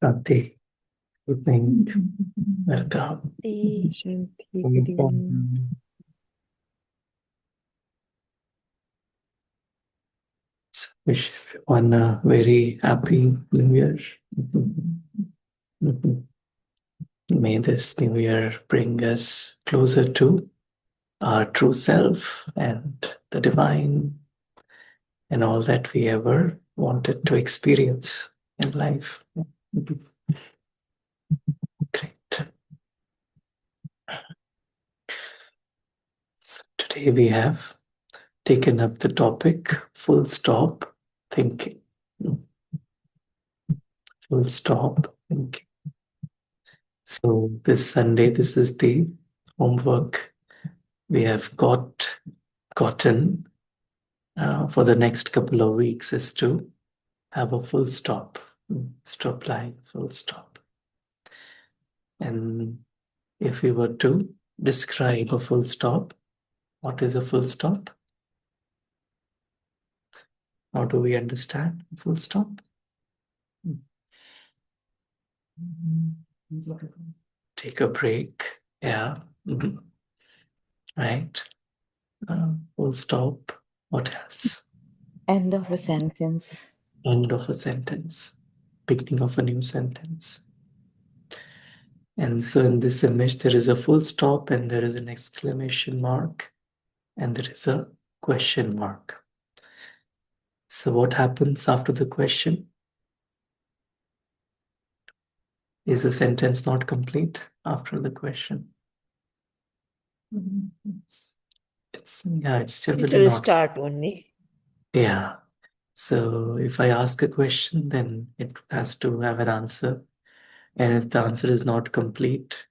Shanti, good evening. Welcome. Shanti, good evening. Wish everyone a very happy New Year. May this New Year bring us closer to our true self and the divine and all that we ever wanted to experience in life. Great. So today we have taken up the topic full stop thinking. Full stop thinking. So this Sunday, this is the homework we have gotten for the next couple of weeks is to have a full stop, stop line, full stop. And if we were to describe a full stop, what is a full stop? How do we understand full stop? Take a break. Yeah. Right. Full stop. What else? End of a sentence. End of a sentence. Beginning of a new sentence. And so in this image, there is a full stop and there is an exclamation mark and there is a question mark. So what happens after the question? Is the sentence not complete after the question? It's generally It will not. start only. Yeah. So if I ask a question, then it has to have an answer. And if the answer is not complete,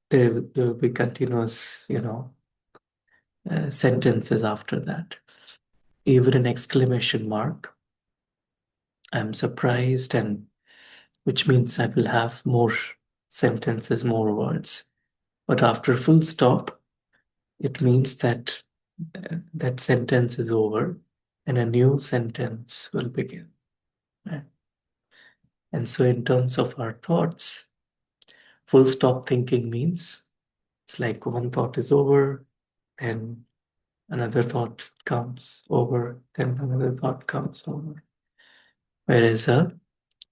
there will be continuous, sentences after that. Even an exclamation mark. I'm surprised, and which means I will have more sentences, more words. But after full stop, it means that that sentence is over and a new sentence will begin. Right? And so, in terms of our thoughts, full stop thinking means it's like one thought is over, and another thought comes over, then another thought comes over. Whereas a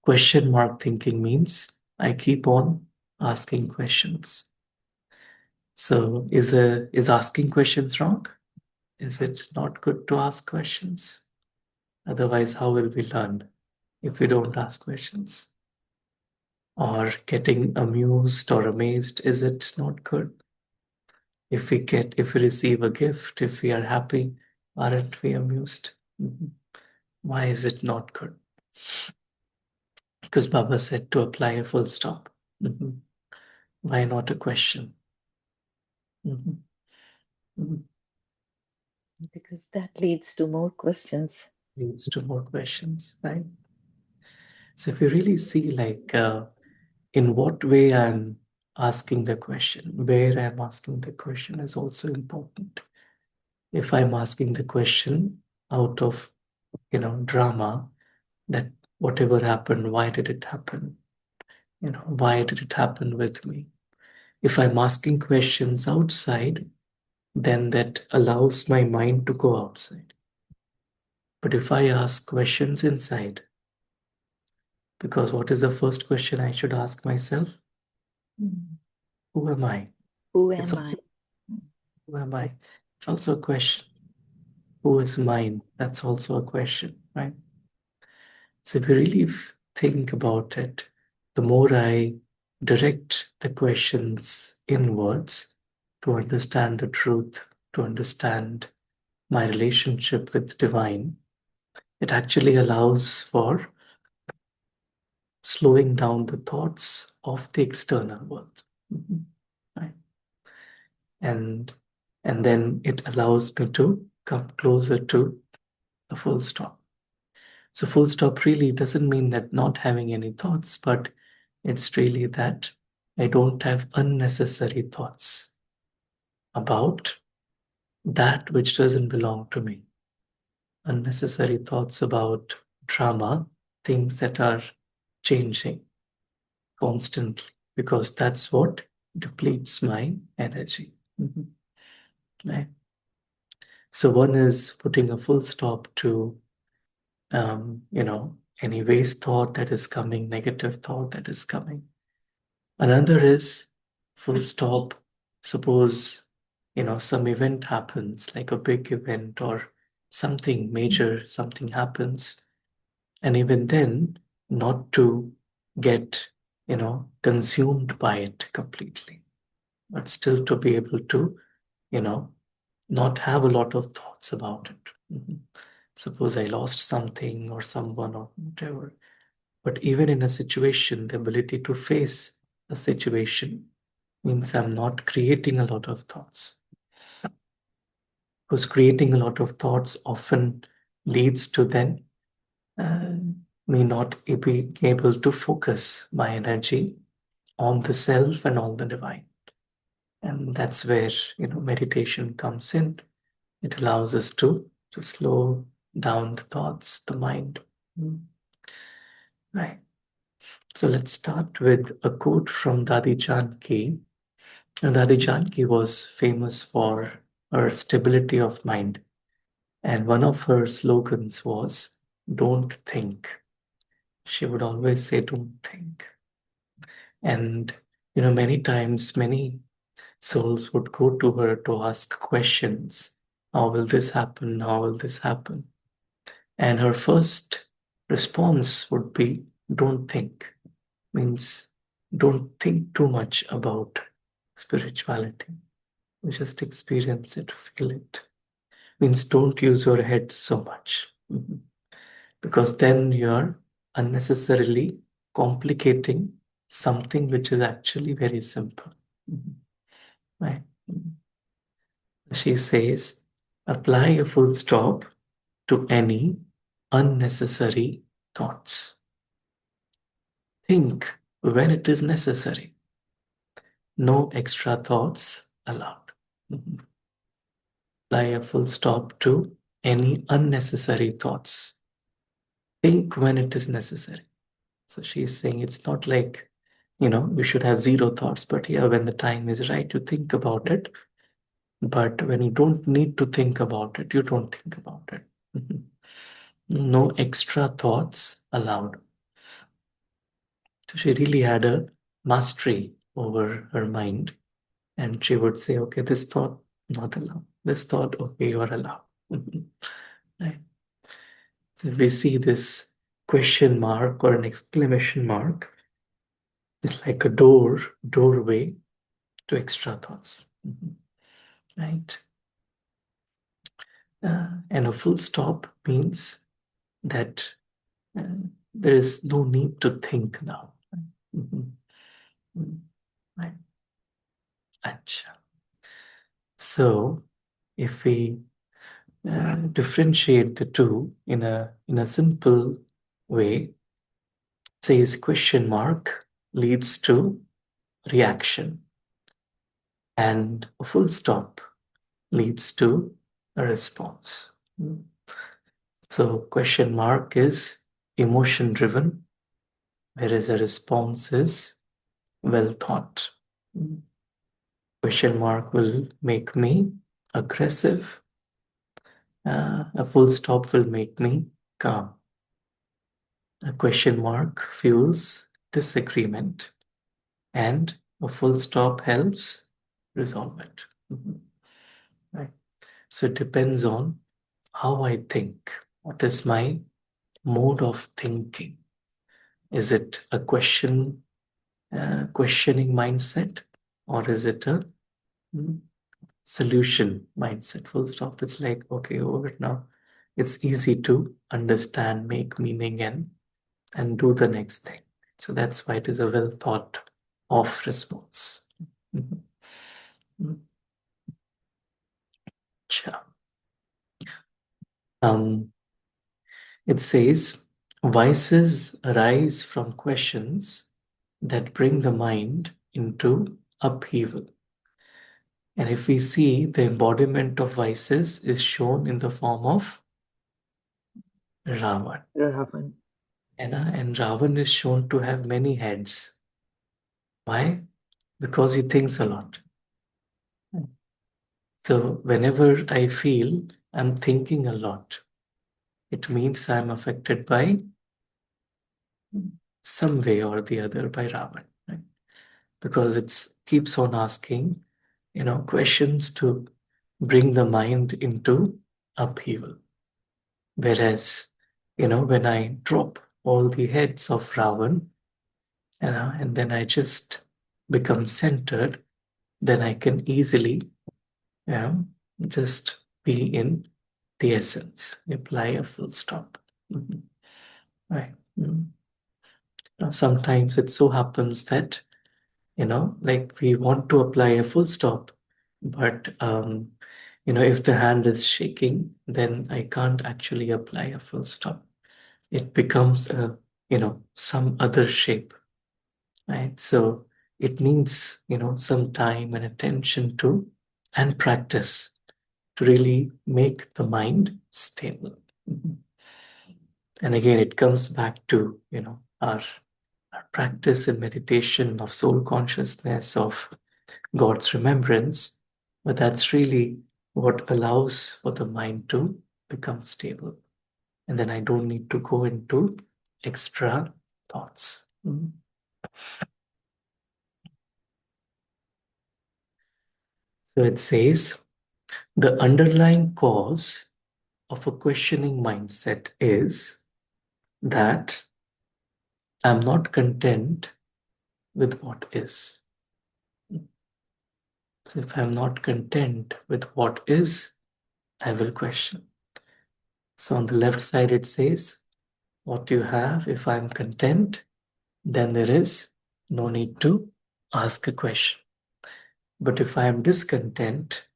question mark thinking means I keep on asking questions. So is asking questions wrong? Is it not good to ask questions? Otherwise, how will we learn if we don't ask questions? Or getting amused or amazed, is it not good? If we receive a gift, if we are happy, aren't we amused? Why is it not good? Because Baba said to apply a full stop. Why not a question? Because that leads to more questions. Leads to more questions, right? So if you really see in what way I'm asking the question, where I'm asking the question is also important. If I'm asking the question out of, drama, that whatever happened, why did it happen? Why did it happen with me? If I'm asking questions outside, then that allows my mind to go outside. But if I ask questions inside, because what is the first question I should ask myself? Who am I? Who It's am I? also, who am I? It's also a question. Who is mine? That's also a question, right? So if you really think about it, the more I direct the questions inwards to understand the truth, to understand my relationship with divine, it actually allows for slowing down the thoughts of the external world. Right? And then it allows me to come closer to the full stop. So full stop really doesn't mean that not having any thoughts, but it's really that I don't have unnecessary thoughts about that which doesn't belong to me. Unnecessary thoughts about drama, things that are changing, constantly, because that's what depletes my energy. Right. So one is putting a full stop to any waste thought that is coming, negative thought that is coming. Another is full stop. Suppose some event happens, like a big event or something major, something happens, and even then, not to get consumed by it completely, but still to be able to you know not have a lot of thoughts about it. Suppose I lost something or someone or whatever. But even in a situation, the ability to face a situation means I'm not creating a lot of thoughts. Because creating a lot of thoughts often leads to then uh, me not being able to focus my energy on the self and on the divine. And that's where meditation comes in. It allows us to slow down the thoughts, the mind. Right. So let's start with a quote from Dadi Janki. Dadi Janki was famous for her stability of mind. And one of her slogans was, "Don't think." She would always say, "Don't think." And, many times, many souls would go to her to ask questions. How will this happen? How will this happen? And her first response would be, "Don't think." Means don't think too much about spirituality. Just experience it, feel it. Means don't use your head so much. Because then you're unnecessarily complicating something which is actually very simple. Right? She says, apply a full stop to any unnecessary thoughts. Think when it is necessary. No extra thoughts allowed. Apply a full stop to any unnecessary thoughts. Think when it is necessary. So she's saying it's not like, you should have zero thoughts, but yeah, when the time is right, you think about it. But when you don't need to think about it, you don't think about it. No extra thoughts allowed. So she really had a mastery over her mind. And she would say, okay, this thought, not allowed. This thought, okay, you are allowed. Right? So if we see this question mark or an exclamation mark, it's like a doorway to extra thoughts. Right? And a full stop means that uh, there is no need to think now. Right? Acha. So if we differentiate the two in a simple way, says question mark leads to reaction, and a full stop leads to a response. So question mark is emotion driven, whereas a response is well thought. Question mark will make me aggressive. A full stop will make me calm. A question mark fuels disagreement, and a full stop helps resolve it. Right. So it depends on how I think. What is my mode of thinking? Is it a questioning mindset, or is it a mm, solution mindset? Full stop. It's like, okay, over it now. It's easy to understand, make meaning, and do the next thing. So that's why it is a well thought of response. Mhm. Mhm. Sure. Um, it says, vices arise from questions that bring the mind into upheaval. And if we see, the embodiment of vices is shown in the form of Ravan. Ravan. And Ravan is shown to have many heads. Why? Because he thinks a lot. So whenever I feel I'm thinking a lot, it means I'm affected by some way or the other by Ravan, right? Because it keeps on asking, questions to bring the mind into upheaval. Whereas, when I drop all the heads of Ravan, and then I just become centered, then I can easily, you know, just be in the essence, apply a full stop. Mhm. Right. Now, sometimes it so happens that, like we want to apply a full stop, but, if the hand is shaking, then I can't actually apply a full stop. It becomes some other shape, right? So it needs, some time and attention to, and practice to really make the mind stable. Mhm. And again, it comes back to, our practice and meditation of soul consciousness, of God's remembrance. But that's really what allows for the mind to become stable. And then I don't need to go into extra thoughts. Mhm. So it says the underlying cause of a questioning mindset is that I'm not content with what is. So if I'm not content with what is, I will question. So on the left side, it says, what you have, if I'm content, then there is no need to ask a question. But if I am discontent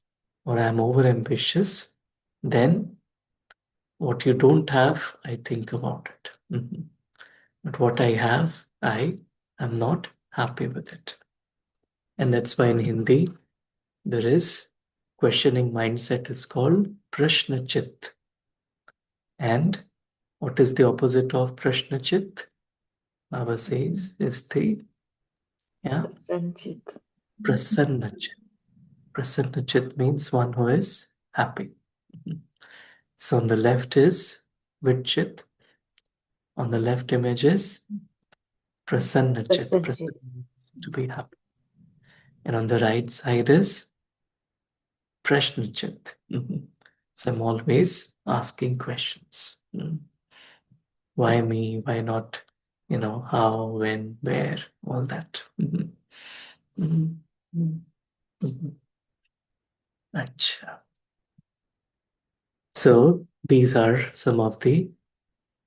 or I'm overambitious, then what you don't have, I think about it. Mhm. But what I have, I am not happy with it. And that's why in Hindi, there is questioning mindset is called Prashna Chit. And what is the opposite of Prashna Chit? Baba says is the Sanchit. Prasanna Chit. Prasanna Chit means one who is happy. Mhm. So on the left is Vidchit. On the left image is Prasanna Chit. Sanchit. Prasanna means to be happy. And on the right side is Prashnachit. Mhm. So I'm always asking questions. Why me? Why not? How, when, where, all that. Mhm. Mhm. Mhm. Mhm. Acha. So these are some of the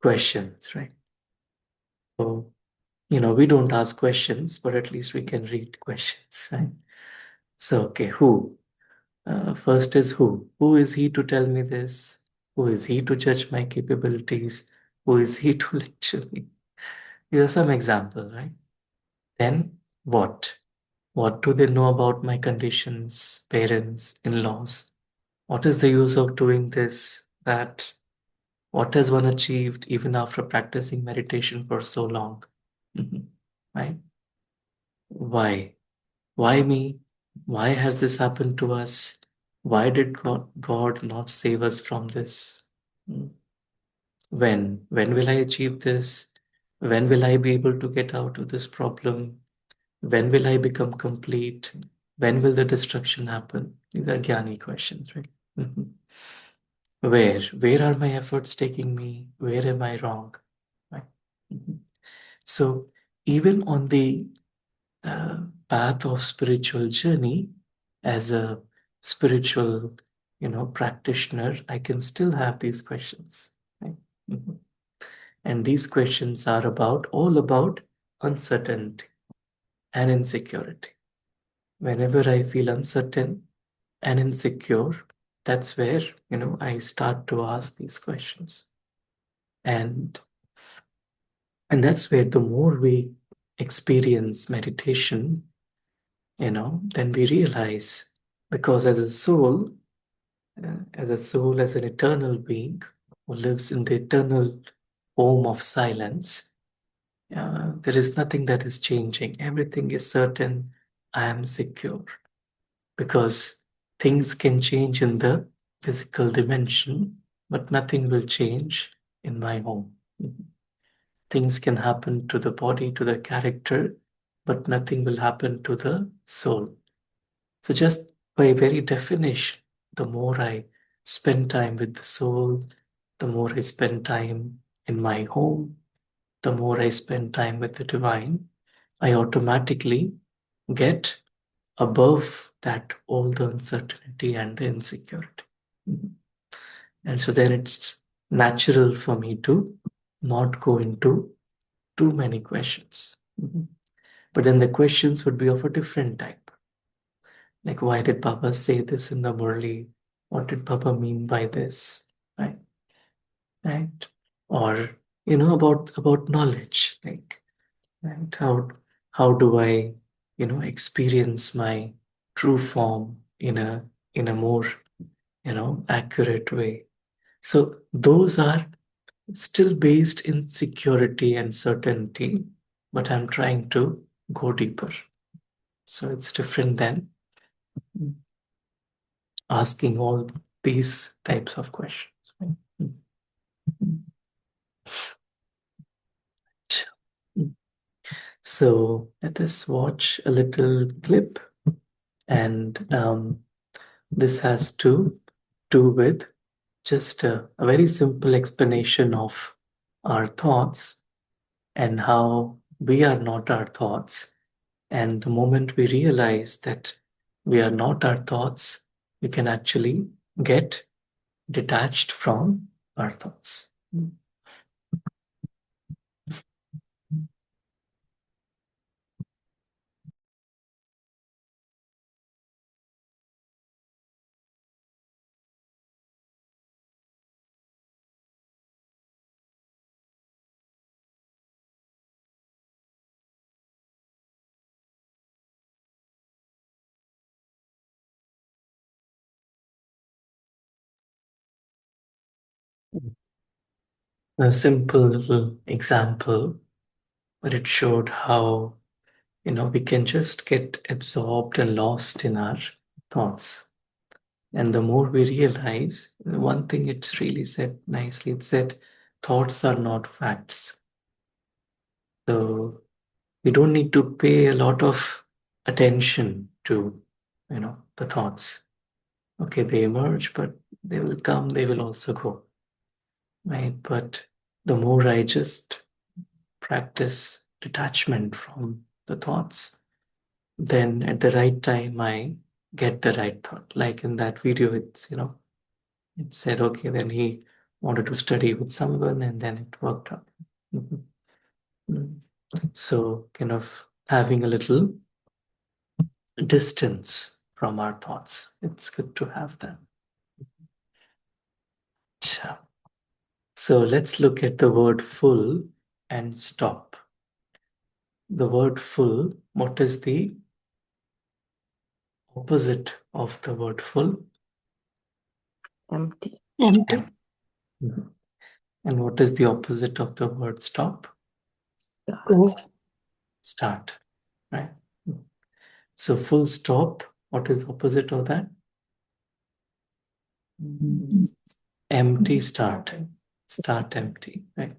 questions, right? So, we don't ask questions, but at least we can read questions, right? So, okay, who? First is who? Who is he to tell me this? Who is he to judge my capabilities? Who is he to lecture me? These are some examples, right? Then what? What do they know about my conditions, parents, in-laws? What is the use of doing this, that? What has one achieved even after practicing meditation for so long? Mhm. Right? Why? Why me? Why has this happened to us? Why did God not save us from this? Mm. When? When will I achieve this? When will I be able to get out of this problem? When will I become complete? When will the destruction happen? These are Jnani questions, right? Mhm. Where? Where are my efforts taking me? Where am I wrong? Right? Mhm. So even on the path of spiritual journey, as a spiritual, practitioner, I can still have these questions. Right? Mhm. And these questions are all about uncertainty and insecurity. Whenever I feel uncertain and insecure, that's where, I start to ask these questions. And and that's where the more we experience meditation, then we realize, because as an eternal being who lives in the eternal home of silence, There is nothing that is changing. Everything is certain. I am secure because things can change in the physical dimension, but nothing will change in my home. Things can happen to the body, to the character, but nothing will happen to the soul. So, just by very definition, the more I spend time with the soul, the more I spend time in my home, the more I spend time with the divine, I automatically get above that all the uncertainty and the insecurity. Mhm. And so then it's natural for me to not go into too many questions. Mhm. But then the questions would be of a different type. Like, why did Baba say this in the Murli? What did Baba mean by this? Right? Right? Or, about knowledge. Like, right? How do I, experience my true form in a more, accurate way? So those are still based in security and certainty, but I'm trying to go deeper. So it's different than asking all these types of questions. Right? So let us watch a little clip, and this has to do with just a very simple explanation of our thoughts and how we are not our thoughts. And the moment we realize that we are not our thoughts, we can actually get detached from our thoughts. A simple little example, but it showed how, we can just get absorbed and lost in our thoughts. And the more we realize, one thing it really said nicely, it said, thoughts are not facts. So we don't need to pay a lot of attention to, the thoughts. Okay, they emerge, but they will come, they will also go, right? But the more I just practice detachment from the thoughts, then at the right time I get the right thought. Like in that video, it said, okay, then he wanted to study with someone and then it worked out. Mhm. Mm. So, kind of having a little distance from our thoughts. It's good to have them. So, let's look at the word full and stop. The word full, what is the opposite of the word full? Empty. Empty. Mhm. And what is the opposite of the word stop? Go. Start, right? So full stop, what is the opposite of that? Empty start. Start empty, right?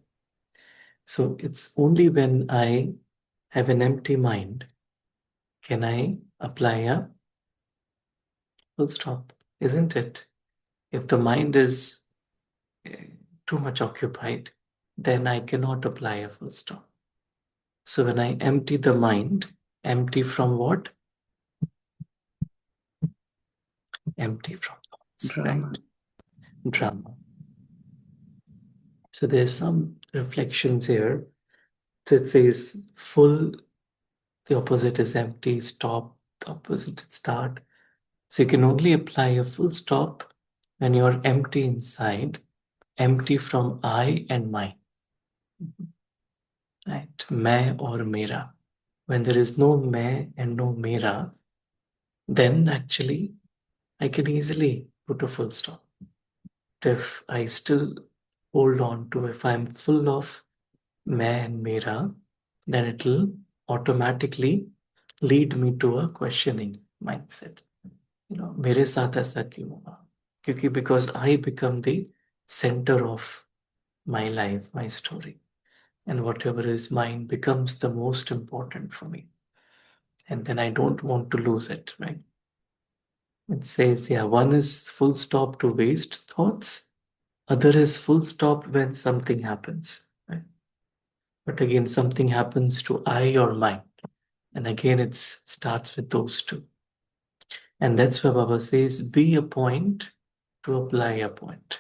So it's only when I have an empty mind can I apply a full stop, isn't it? If the mind is too much occupied, then I cannot apply a full stop. So when I empty the mind, empty from what? Empty from thoughts, Drama. right? Drama. So there's some reflections here. So it says full, the opposite is empty, stop, the opposite is start. So you can only apply a full stop when you're empty inside, empty from I and mine, right? Main or mera. When there is no main and no mera, then actually I can easily put a full stop. If I still hold on to, if I'm full of main and mera, then it'll automatically lead me to a questioning mindset. मेरे साथ ऐसा क्यों हुआ? क्योंकि because I become the center of my life, my story, and whatever is mine becomes the most important for me, and then I don't want to lose it, right? It says, yeah, one is full stop to waste thoughts, other is full stop when something happens, right? But again, something happens to I or mind, and again, it starts with those two. And that's why Baba says, be a point to apply a point.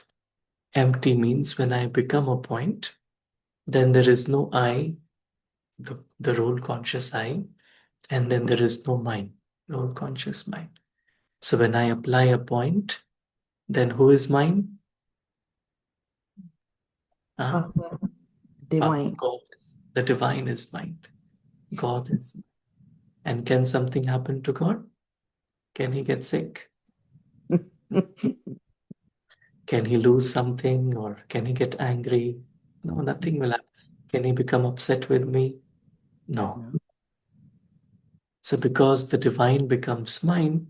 Empty means when I become a point, then there is no I, the role conscious I, and then there is no mind, role conscious mind. So when I apply a point, then who is mine? Divine. God. The divine is mind. God is. And can something happen to God? Can he get sick? Can he lose something, or can he get angry? No, nothing will happen. Can he become upset with me? No. So because the divine becomes mine,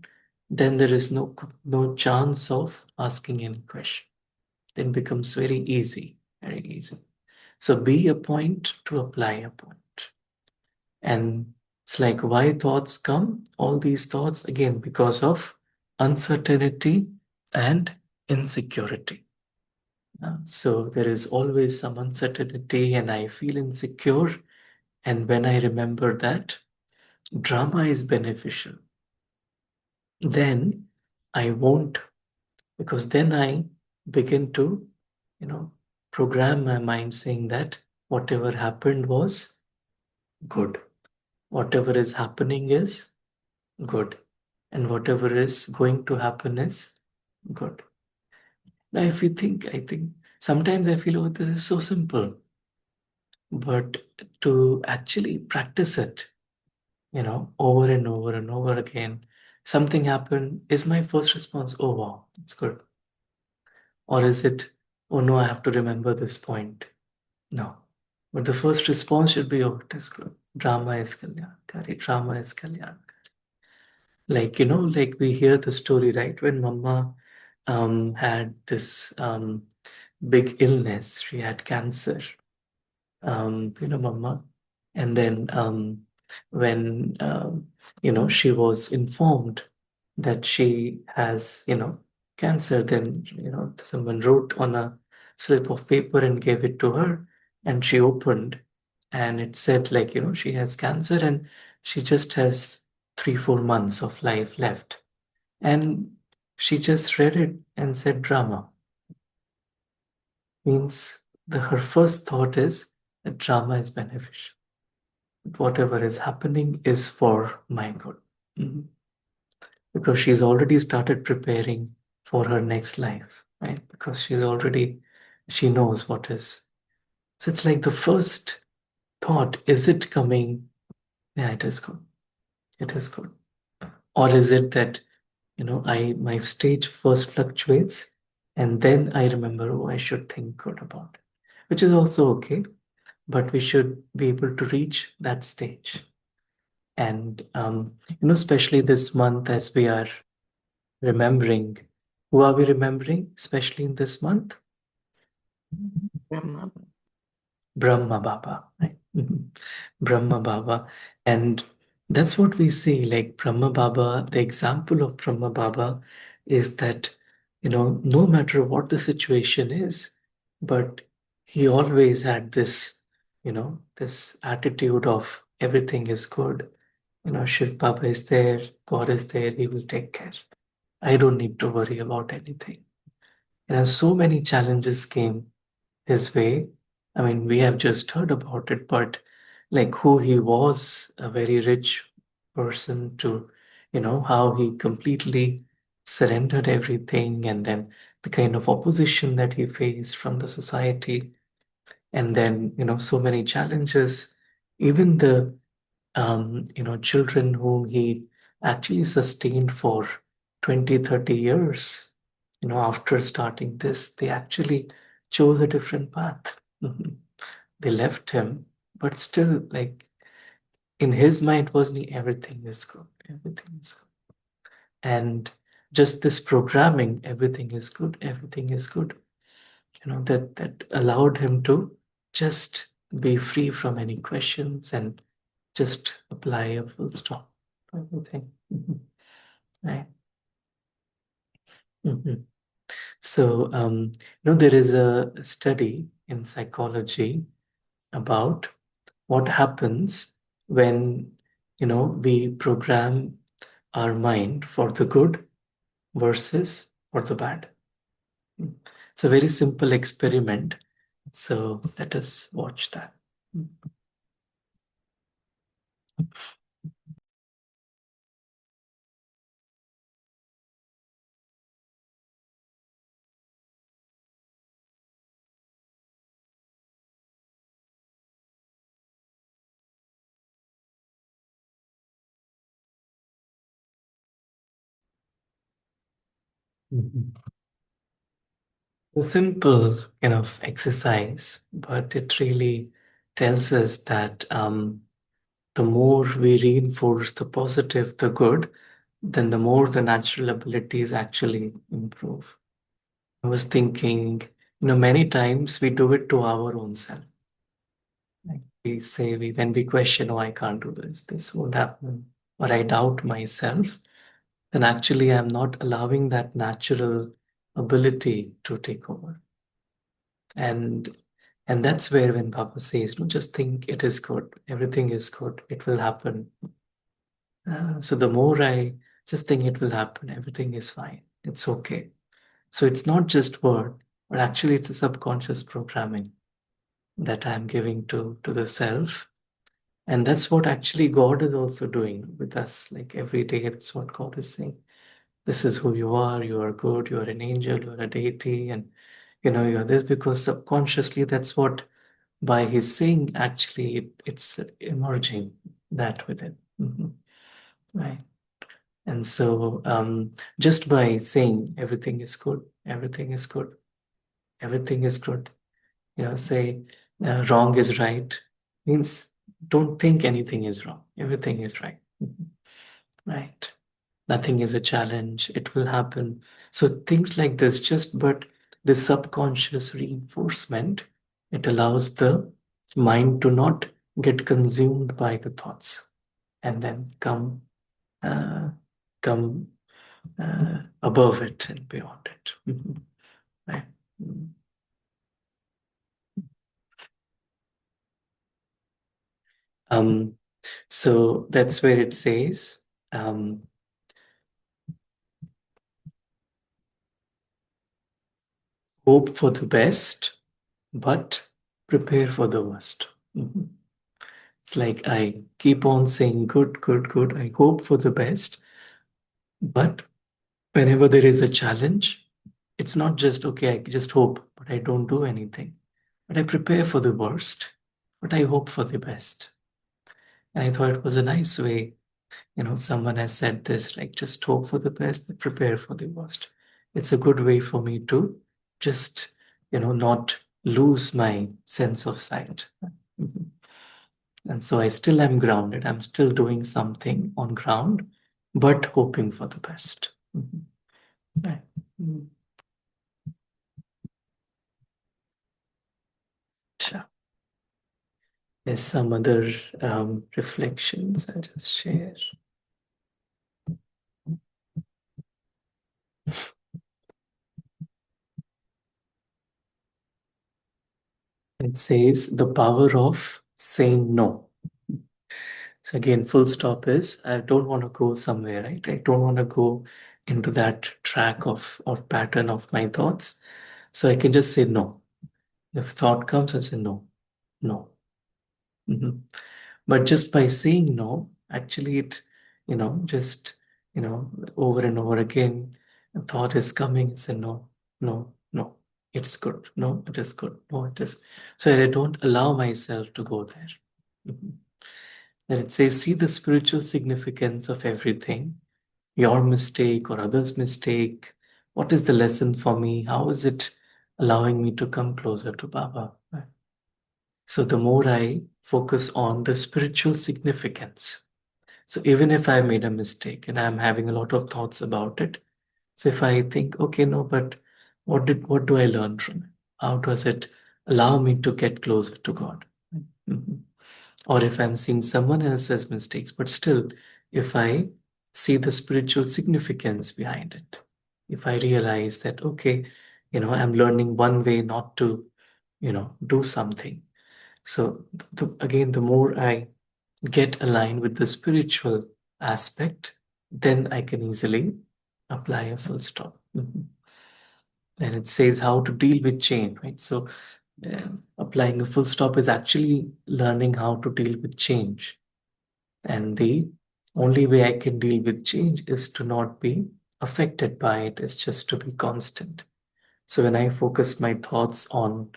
then there is no chance of asking any question. Then becomes very easy, very easy. So be a point to apply a point. And it's like why thoughts come, all these thoughts, again, because of uncertainty and insecurity. So there is always some uncertainty, and I feel insecure. And when I remember that drama is beneficial, then I won't, because then I begin to, program my mind saying that whatever happened was good. Whatever is happening is good. And whatever is going to happen is good. Now, if you think, I think sometimes I feel, oh, this is so simple. But to actually practice it, over and over and over again, something happened, is my first response, oh, wow, it's good? Or is it, oh, no, I have to remember this point? No. But the first response should be, oh, it is good. Drama is Kalyankari. Drama is Kalyankari. Like we hear the story, right? When Mama had this big illness, she had cancer, Mama. And then when, she was informed that she has, cancer, then, someone wrote on a slip of paper and gave it to her, and she opened, and it said, like, she has cancer and she just has 3-4 months of life left. And she just read it and said, drama. Means her first thought is that drama is beneficial. Whatever is happening is for my good. Mhm. Because she's already started preparing for her next life, right? Because she knows what is. So it's like the first thought, is it coming? Yeah, it is good. It is good. Or is it that, my stage first fluctuates and then I remember, oh, I should think good about it, which is also okay, but we should be able to reach that stage. And, especially this month, as we are remembering, who are we remembering, especially in this month? Brahma Baba, right? Brahma Baba. And that's what we see, like Brahma Baba, the example of Brahma Baba is that, no matter what the situation is, but he always had this, this attitude of everything is good. Shiv Baba is there, God is there, he will take care. I don't need to worry about anything. So many challenges came his way. I mean, we have just heard about it, but like who he was, a very rich person, to, how he completely surrendered everything, and then the kind of opposition that he faced from the society, and then, so many challenges, even the, children whom he actually sustained for 20, 30 years, after starting this, they actually chose a different path. Mhm. They left him but still, like, in his mind wasn't everything is good, everything is good. And just this programming, everything is good, everything is good, that allowed him to just be free from any questions and just apply a full stop to everything. Right. So, there is a study in psychology about what happens when, we program our mind for the good versus for the bad. It's a very simple experiment. So let us watch that. A simple exercise, but it really tells us that the more we reinforce the positive, the good, then the more the natural abilities actually improve. I was thinking, many times we do it to our own self. Like we say, when we question, oh, I can't do this won't happen, or I doubt myself, then actually I'm not allowing that natural ability to take over. And that's where when Baba says, no, just think it is good, everything is good, it will happen. So the more I just think it will happen, everything is fine, it's okay. So it's not just word, but actually it's a subconscious programming that I'm giving to the self. And that's what actually God is also doing with us. Like every day, that's what God is saying. This is who you are good, you are an angel, you are a deity, and you are this, because subconsciously that's what by his saying actually it's emerging that within. Right. And so just by saying everything is good, everything is good, everything is good, say wrong is right, means don't think anything is wrong, everything is right. Right. Nothing is a challenge, it will happen. So things like this, just but the subconscious reinforcement, it allows the mind to not get consumed by the thoughts and then come uh, come above it and beyond it. Right. So that's where it says, hope for the best, but prepare for the worst. It's like I keep on saying good, good, good. I hope for the best. But whenever there is a challenge, it's not just, okay, I just hope, but I don't do anything. But I prepare for the worst, but I hope for the best. And I thought it was a nice way. Someone has said this, like just hope for the best, but prepare for the worst. It's a good way for me to just, not lose my sense of sight. And so I still am grounded. I'm still doing something on ground, but hoping for the best. Right. Sure. There's some other reflections I'll just share. It says the power of saying no. So again, full stop is I don't want to go somewhere, right? I don't want to go into that track of or pattern of my thoughts. So I can just say no. If thought comes, I say no, no. But just by saying no, actually it, just, over and over again, a thought is coming, I say no, no, no. It's good. No, it is good. No, it is. So I don't allow myself to go there. Then it says, see the spiritual significance of everything, your mistake or others' mistake. What is the lesson for me? How is it allowing me to come closer to Baba? So the more I focus on the spiritual significance. So even if I made a mistake and I'm having a lot of thoughts about it, so if I think, okay, no, but what do I learn from it? How does it allow me to get closer to God? Mhm. Or if I'm seeing someone else's mistakes, but still, if I see the spiritual significance behind it, if I realize that, okay, I'm learning one way not to, do something. So again, the more I get aligned with the spiritual aspect, then I can easily apply a full stop. Mhm. And it says how to deal with change, right? So applying a full stop is actually learning how to deal with change. And the only way I can deal with change is to not be affected by it, is just to be constant. So when I focus my thoughts on,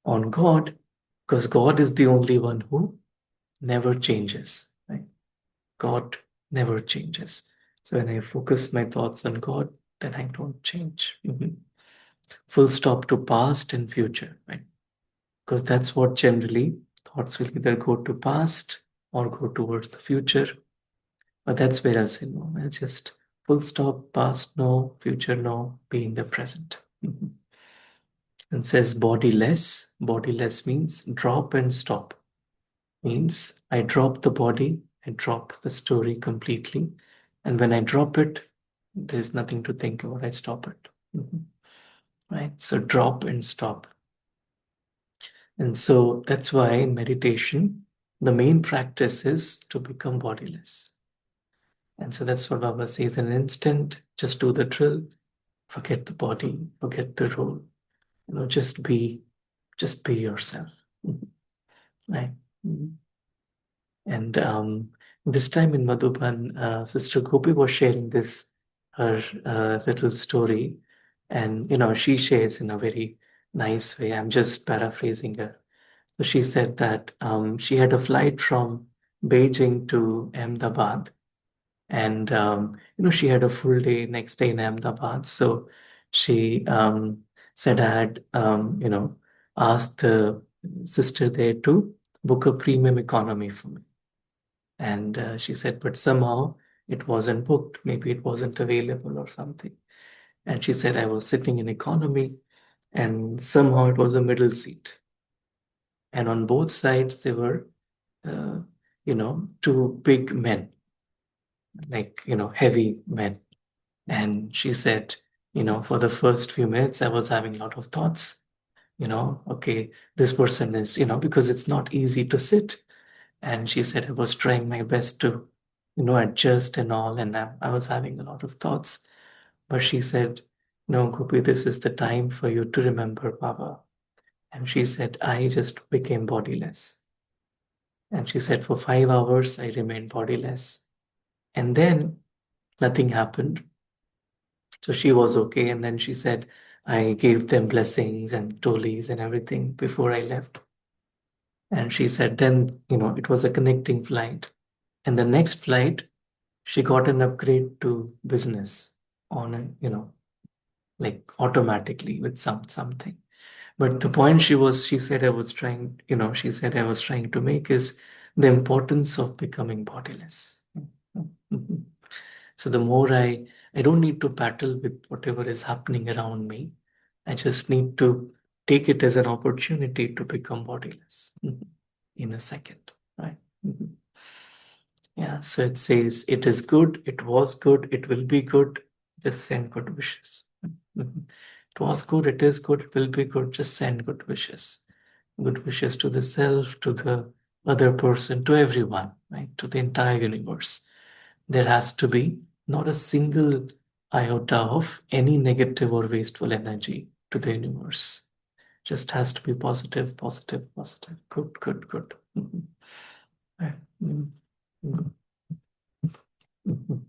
on God, because God is the only one who never changes, right? God never changes. So when I focus my thoughts on God, then I don't change. Mhm. Full stop to past and future, right? Because that's what generally thoughts will either go to past or go towards the future. But that's where I'll say no. I'll just full stop, past no, future no, be in the present. Mhm. And says bodiless. Bodiless means drop and stop. Means I drop the body, I drop the story completely. And when I drop it, there's nothing to think about. I stop it. Mhm. Right? So drop and stop. And so that's why in meditation, the main practice is to become bodiless. And so that's what Baba says, in an instant, just do the drill, forget the body, forget the role, just be yourself. Mhm. Right? Mhm. And this time in Madhuban, Sister Gopi was sharing this, her little story. And, she shares in a very nice way. I'm just paraphrasing her. So she said that she had a flight from Beijing to Ahmedabad. And, she had a full day next day in Ahmedabad. So she said, I had, asked the sister there to book a premium economy for me. And she said, but somehow it wasn't booked. Maybe it wasn't available or something. And she said, I was sitting in economy and somehow it was a middle seat. And on both sides, there were, uh, two big men, like, heavy men. And she said, for the first few minutes, I was having a lot of thoughts, okay, this person is, because it's not easy to sit. And she said, I was trying my best to, adjust and all. And I was having a lot of thoughts. But she said, no, Gopi, this is the time for you to remember Baba. And she said, I just became bodiless. And she said, for 5 hours, I remained bodiless. And then nothing happened. So she was okay. And then she said, I gave them blessings and tolis and everything before I left. And she said, then, it was a connecting flight. And the next flight, she got an upgrade to business on a, like automatically with something. But the point she said I was trying, she said I was trying to make is the importance of becoming bodiless. Mhm. So the more I don't need to battle with whatever is happening around me. I just need to take it as an opportunity to become bodiless. Mhm. In a second, right? Mhm. Yeah, so it says, it is good, it was good, it will be good, just send good wishes. Mhm. It was good, it is good, it will be good, just send good wishes. Good wishes to the self, to the other person, to everyone, right? To the entire universe. There has to be not a single iota of any negative or wasteful energy to the universe. Just has to be positive, positive, positive. Good, good, good. Mhm. Right. Mhm. Mhm. Mhm.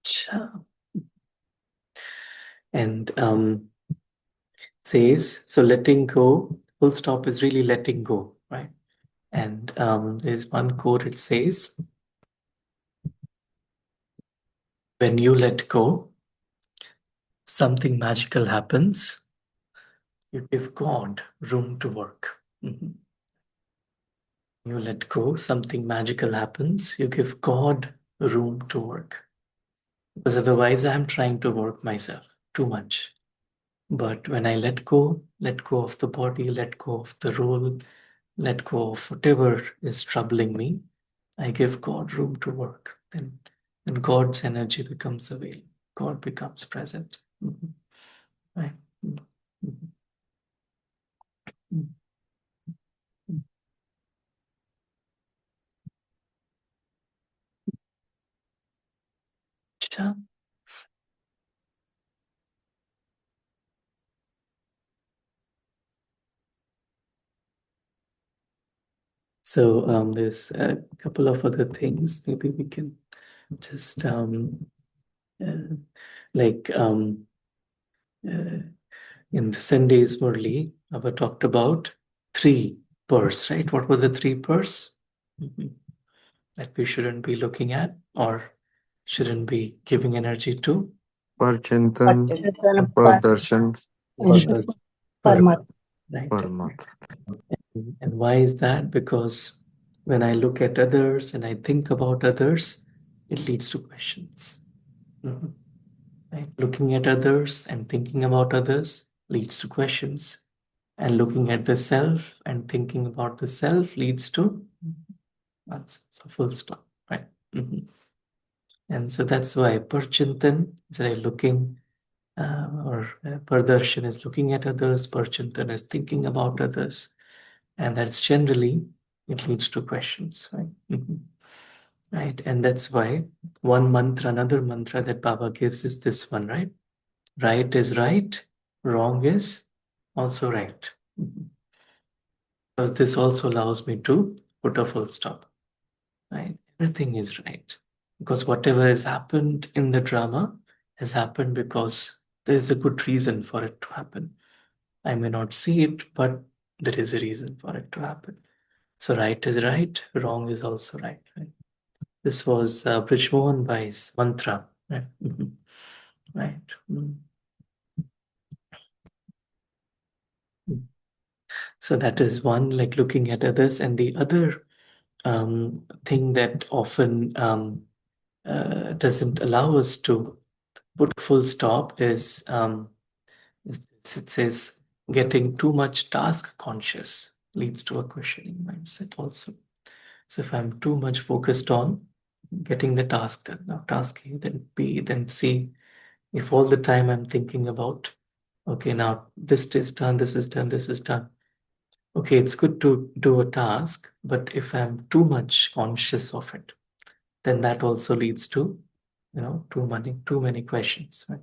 Cha. And says, so letting go, full stop is really letting go, right? And there's one quote, it says, when you let go, something magical happens. you give God room to work. You let go, something magical happens. You give God room to work. Because otherwise, I'm trying to work myself too much. But when I let go of the body, let go of the role, let go of whatever is troubling me, I give God room to work. Then God's energy becomes available. God becomes present. Right. Sure. So there's a couple of other things. Maybe we can just like in the Sunday's Murli, Abba talked about 3 purrs, right? What were the 3 purrs that we shouldn't be looking at or shouldn't be giving energy to? Parchintan, Parchintan, Pardarshan, and Parmat. Right. Parmat. And why is that? Because when I look at others and I think about others, it leads to questions. Right? Looking at others and thinking about others leads to questions. And looking at the self and thinking about the self leads to answers. So full stop, right? And so that's why Parchintan is like looking, or Pardarshan is looking at others, Parchintan is thinking about others. And that's generally, it leads to questions, right? Right. And that's why one mantra, another mantra that Baba gives is this one, right? Right is right, wrong is also right. Because this also allows me to put a full stop, right? Everything is right. Because whatever has happened in the drama has happened because there is a good reason for it to happen. I may not see it, but there is a reason for it to happen. So right is right, wrong is also right. This was Brij Mohan Bhai's mantra. Right. Right. So that is one, like looking at others. And the other thing that often doesn't allow us to put full stop is it says getting too much task conscious leads to a questioning mindset also. So if I'm too much focused on getting the task done, now task A, then B, then C, if all the time I'm thinking about, okay, now this is done, this is done, this is done. Okay, it's good to do a task, but if I'm too much conscious of it, then that also leads to, too many questions, right?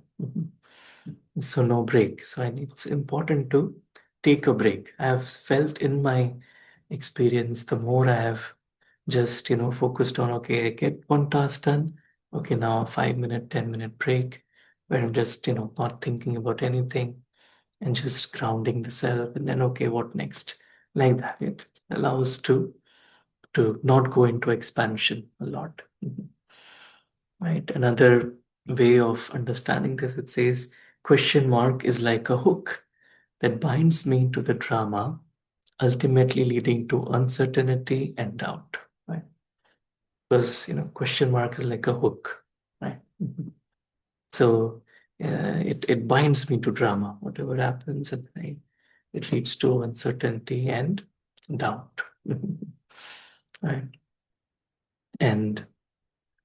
So no break. So it's important to take a break. I have felt in my experience, the more I have just, focused on, okay, I get one task done. Okay, now a 5-minute, 10-minute break where I'm just, not thinking about anything and just grounding the self. And then, okay, what next? Like that, it allows to not go into expansion a lot. Right. Another way of understanding this, it says question mark is like a hook that binds me to the drama, ultimately leading to uncertainty and doubt. Right. Because question mark is like a hook. Right. So it binds me to drama. Whatever happens, and it leads to uncertainty and doubt. Right. And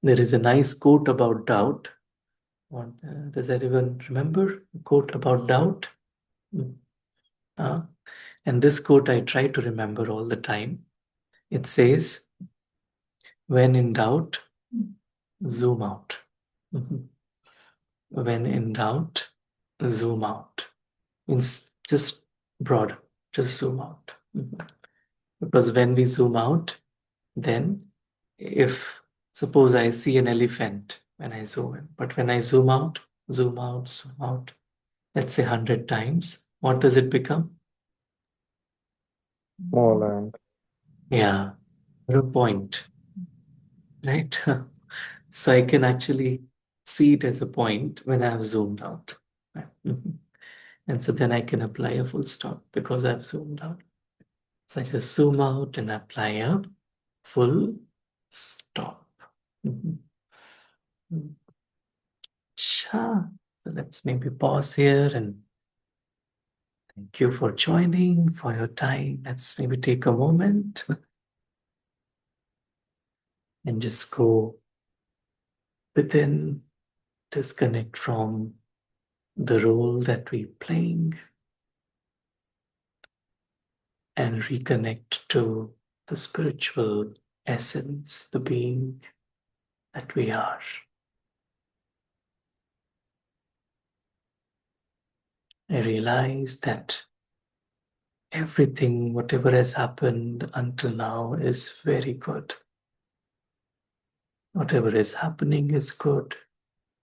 there is a nice quote about doubt. Does anyone remember a quote about doubt? And this quote I try to remember all the time. It says, when in doubt, zoom out. When in doubt, zoom out. Means just broad, just zoom out. Because when we zoom out, then if suppose I see an elephant when I zoom in, but when I zoom out, let's say 100 times, what does it become? Small and Yeah, a point, right? So I can actually see it as a point when I have zoomed out. Right? And so then I can apply a full stop because I've zoomed out. So I just zoom out and apply a full stop. Sure. So let's maybe pause here and thank you for joining, for your time. Let's maybe take a moment and just go within, disconnect from the role that we're playing and reconnect to the spiritual essence, the being that we are. I realize that everything, whatever has happened until now, is very good. Whatever is happening is good,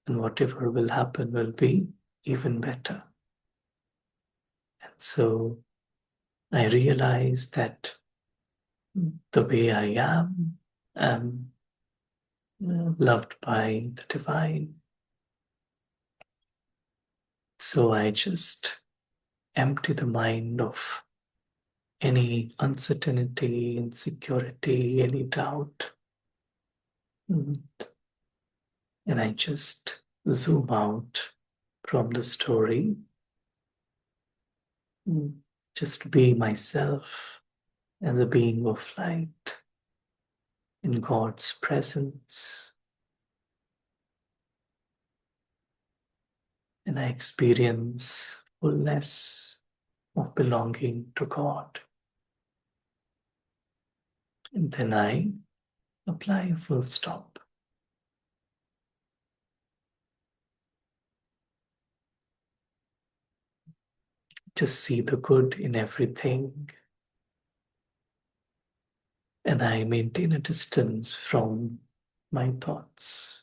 and whatever will happen will be even better. And so I realize that the way I am loved by the divine. So I just empty the mind of any uncertainty, insecurity, any doubt. And I just zoom out from the story. Just be myself as a being of light in God's presence. And I experience fullness of belonging to God. And then I apply a full stop. Just see the good in everything. And I maintain a distance from my thoughts.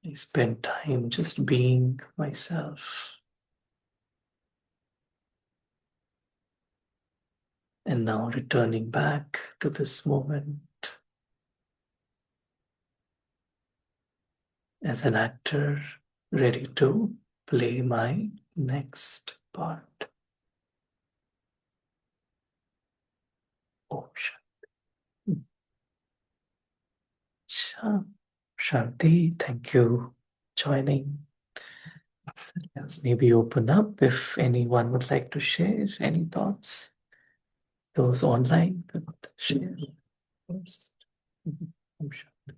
I spend time just being myself. And now returning back to this moment as an actor ready to play my next part. Om Shanti, thank you for joining. Let's maybe open up if anyone would like to share any thoughts. Those online could share first. Om Shanti.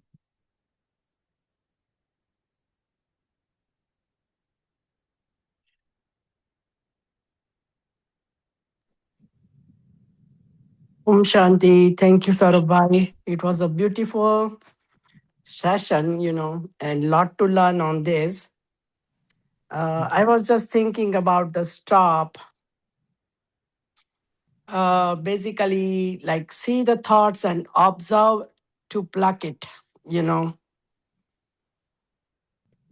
Shanti. Thank you, Sarabhai. It was a beautiful session, and lot to learn on this. I was just thinking about the stop. Basically, like see the thoughts and observe to pluck it,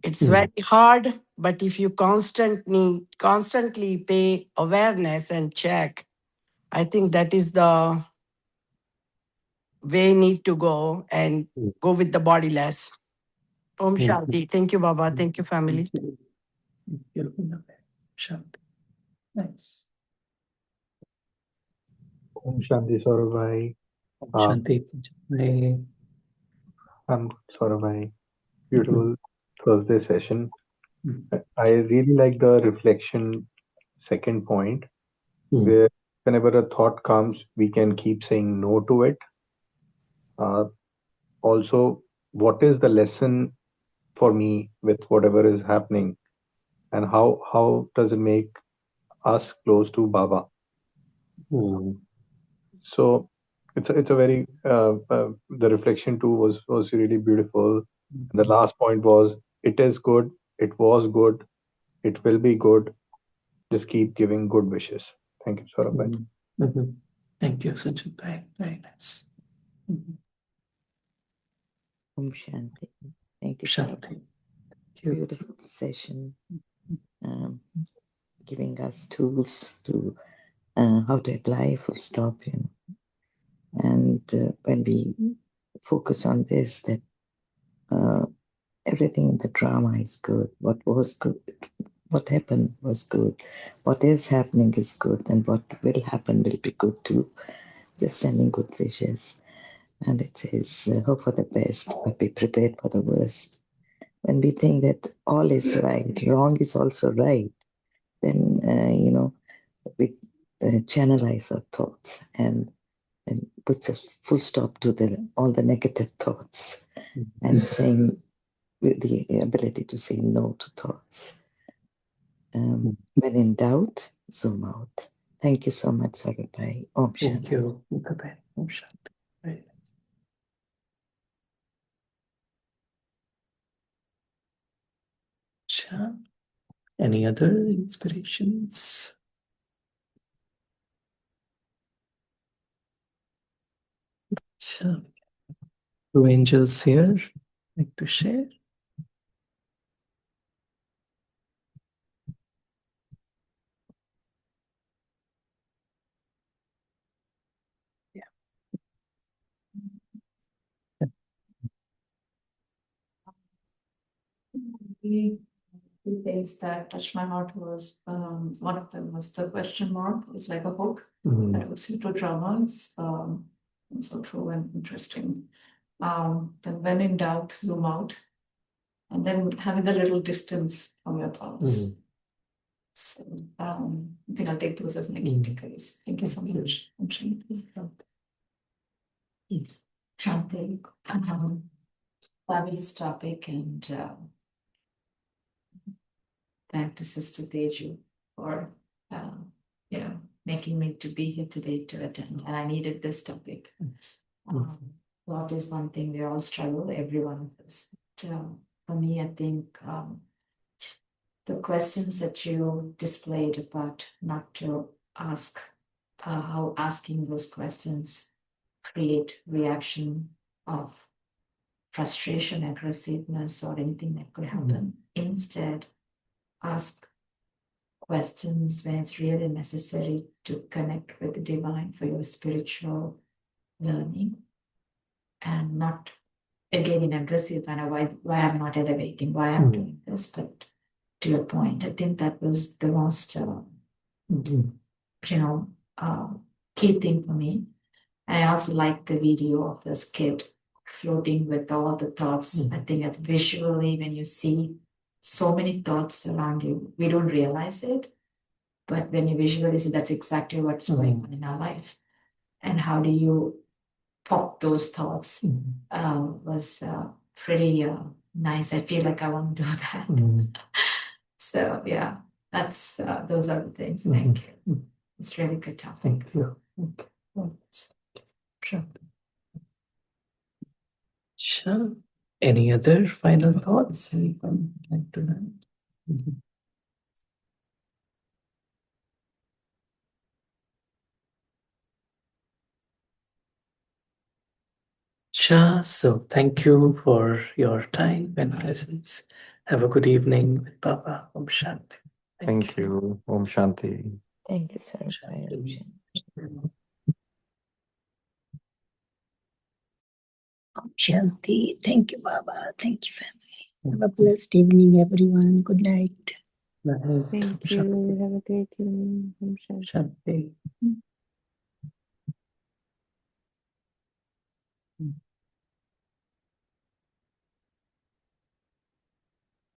It's very hard, but if you constantly pay awareness and check, I think that is the way need to go and go with the body less. Om Shanti. Thank you, Baba. Thank you, family. Shanti. Nice. Om Shanti Saurabhai. Shanti. I'm Saurabhai. Beautiful Thursday session. I really like the reflection second point, where whenever a thought comes, we can keep saying no to it. Also, what is the lesson for me with whatever is happening, and how does it make us close to Baba? So it's a very the reflection too was really beautiful. And the last point was, it is good, it was good, it will be good. Just keep giving good wishes. Thank you, Saurabh. Thank you, Sanjit Bhai. Very nice. Om Shanti. Thank you, Shanti. Sarabhai. Beautiful session, giving us tools to how to apply full stop. And when we focus on this, that everything in the drama is good. What was good, what happened was good. What is happening is good, and what will happen will be good too. Just sending good wishes. And it says, hope for the best, but be prepared for the worst. When we think that all is right, wrong is also right, then, we channelize our thoughts and puts a full stop to all the negative thoughts and saying, with the ability to say no to thoughts. When in doubt, zoom out. Thank you so much, Sarabhai. Om Shanti. Thank you, Mitaben. Om Shanti. Very nice. Any other inspirations? Sure. Two angels here like to share. The two things that touched my heart was one of them was the question mark. It's like a hook that was into dramas. So true and interesting. Then when in doubt, zoom out, and then having a little distance from your thoughts. So I think I'll take those as my key takeaways. Thank you so much. Shanti. Fabulous topic, and thank to Sister Teju for making me to be here today to attend. And I needed this topic. Thought is one thing we all struggle, every one of us. But, for me, I think the questions that you displayed about not to ask, how asking those questions create reaction of frustration, aggressiveness, or anything that could happen. Instead, ask questions when it's really necessary to connect with the divine for your spiritual learning, and not again in aggressive manner, why I'm not elevating, why I'm doing this. But to your point, I think that was the most key thing for me. I also like the video of this kid floating with all the thoughts. I think that visually, when you see so many thoughts around you, we don't realize it, but when you visually see, that's exactly what's going on in our life. And how do you pop those thoughts was pretty nice. I feel like I want to do that. So yeah, that's those are the things. Thank you. It's really good topic. Thank you. Sure. Any other final thoughts anyone would like to know? Sure. So thank you for your time and presence. Have a good evening with Baba. Om Shanti. Thank you. Om Shanti. Thank you, Sarabhai. Om Shanti. Om Shanti. Thank you, Baba. Thank you, family. Have a blessed evening, everyone. Good night. Night. Thank you. Have a great evening. Om Shanti. Shanti.